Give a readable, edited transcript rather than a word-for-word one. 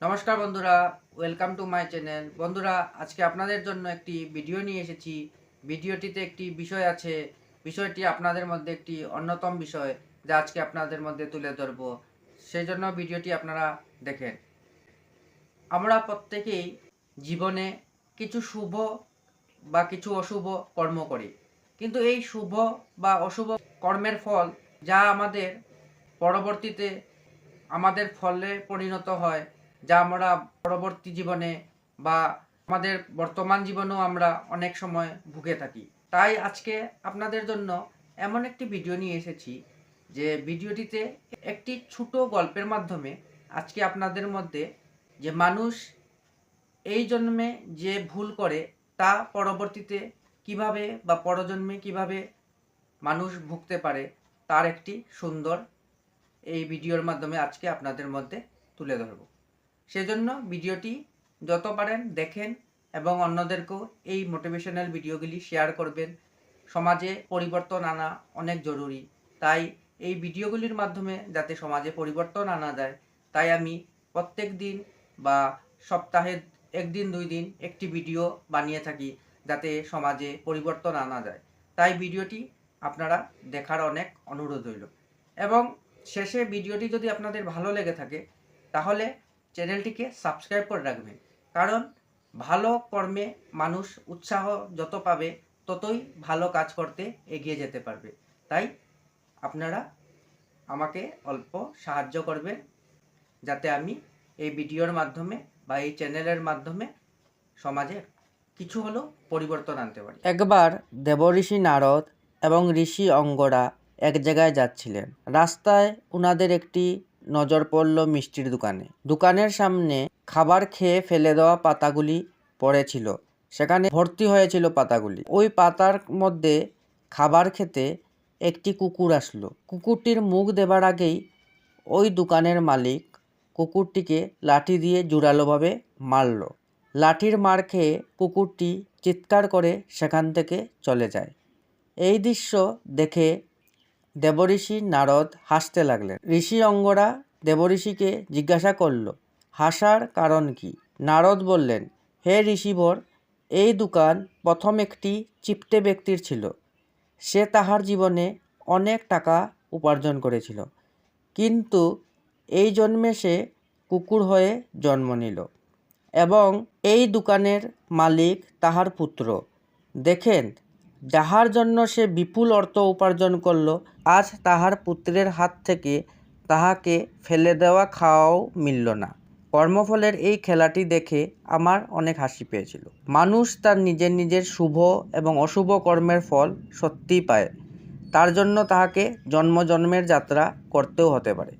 নমস্কার বন্ধুরা, welcome to my channel. বন্ধুরা, আজকে আপনাদের জন্য একটি ভিডিও নিয়ে এসেছি। ভিডিওটিতে একটি বিষয় আছে। বিষয়টি আপনাদের মধ্যে একটি অন্যতম বিষয়, যা আজকে আপনাদের মধ্যে তুলে ধরব। সেই জন্য ভিডিওটি আপনারা দেখেন। আমরা প্রত্যেকেই জীবনে কিছু শুভ বা কিছু অশুভ কর্ম করি, কিন্তু এই শুভ বা অশুভ কর্মের ফল যা আমাদের পরবর্তীতে আমাদের ফলে পরিণত হয়, যা আমরা পরবর্তী জীবনে বা আমাদের বর্তমান জীবনেও আমরা অনেক সময় ভুগে থাকি। তাই আজকে আপনাদের জন্য এমন একটি ভিডিও নিয়ে এসেছি, যে ভিডিওটিতে একটি ছোট গল্পের মাধ্যমে আজকে আপনাদের মধ্যে যে মানুষ এই জন্মে যে ভুল করে তা পরবর্তীতে কিভাবে বা পরজন্মে কিভাবে মানুষ ভুগতে পারে, তার একটি সুন্দর এই ভিডিওর মাধ্যমে আজকে আপনাদের মধ্যে তুলে ধরব। সেজন্য ভিডিওটি যত পারেন দেখেন এবং অন্যদেরকেও এই মোটিভেশনাল ভিডিওগুলি শেয়ার করবেন। সমাজে পরিবর্তন আনা অনেক জরুরি, তাই এই ভিডিওগুলির মাধ্যমে যাতে সমাজে পরিবর্তন আনা যায়, তাই আমি প্রত্যেক দিন বা সপ্তাহে একদিন 2 দিন একটি ভিডিও বানিয়ে থাকি, যাতে সমাজে পরিবর্তন আনা যায়। তাই ভিডিওটি আপনারা দেখার অনেক অনুরোধ রইল। এবং শেষে ভিডিওটি যদি আপনাদের ভালো লেগে থাকে, তাহলে চ্যানেলটিকে সাবস্ক্রাইব করে রাখবেন। কারণ ভালো কর্মে মানুষ উৎসাহ যত পাবে, ততই ভালো কাজ করতে এগিয়ে যেতে পারবে। তাই আপনারা আমাকে অল্প সাহায্য করবেন, যাতে আমি এই ভিডিওর মাধ্যমে বা এই চ্যানেলের মাধ্যমে সমাজে কিছু হলেও পরিবর্তন আনতে পারি। একবার দেবঋষি নারদ এবং ঋষি অঙ্গরা এক জায়গায় যাচ্ছিলেন। রাস্তায় ওনাদের একটি নজর পড়ল মিষ্টির দোকানে। দোকানের সামনে খাবার খেয়ে ফেলে দেওয়া পাতাগুলি পড়েছিল। সেখানে ভর্তি হয়েছিল পাতাগুলি। ওই পাতার মধ্যে খাবার খেতে একটি কুকুর আসলো। কুকুরটির মুখ দেবার আগেই ওই দোকানের মালিক কুকুরটিকে লাঠি দিয়ে জোরালোভাবে মারল। লাঠির মার খেয়ে কুকুরটি চিৎকার করে সেখান থেকে চলে যায়। এই দৃশ্য দেখে দেবঋষি নারদ হাসতে লাগলেন। ঋষি অঙ্গরা দেবঋষিকে জিজ্ঞাসা করল, হাসার কারণ কি? নারদ বললেন, হে ঋষিবর, এই দোকান প্রথম একটি চিপটে ব্যক্তির ছিল। সে তাহার জীবনে অনেক টাকা উপার্জন করেছিল, কিন্তু এই জন্মে সে কুকুর হয়ে জন্ম নিল এবং এই দোকানের মালিক তাহার পুত্র। দেখেন, যাহার জন্য সে বিপুল অর্থ উপার্জন করল, আজ তাহার পুত্রের হাত থেকে তাহাকে ফেলে দেওয়া খাওয়াও মিলল না। কর্মফলের এই খেলাটি দেখে আমার অনেক হাসি পেয়েছিল। মানুষ তার নিজের নিজের শুভ এবং অশুভ কর্মের ফল সত্যিই পায়, তার জন্য তাহাকে জন্ম জন্মের যাত্রা করতেও হতে পারে।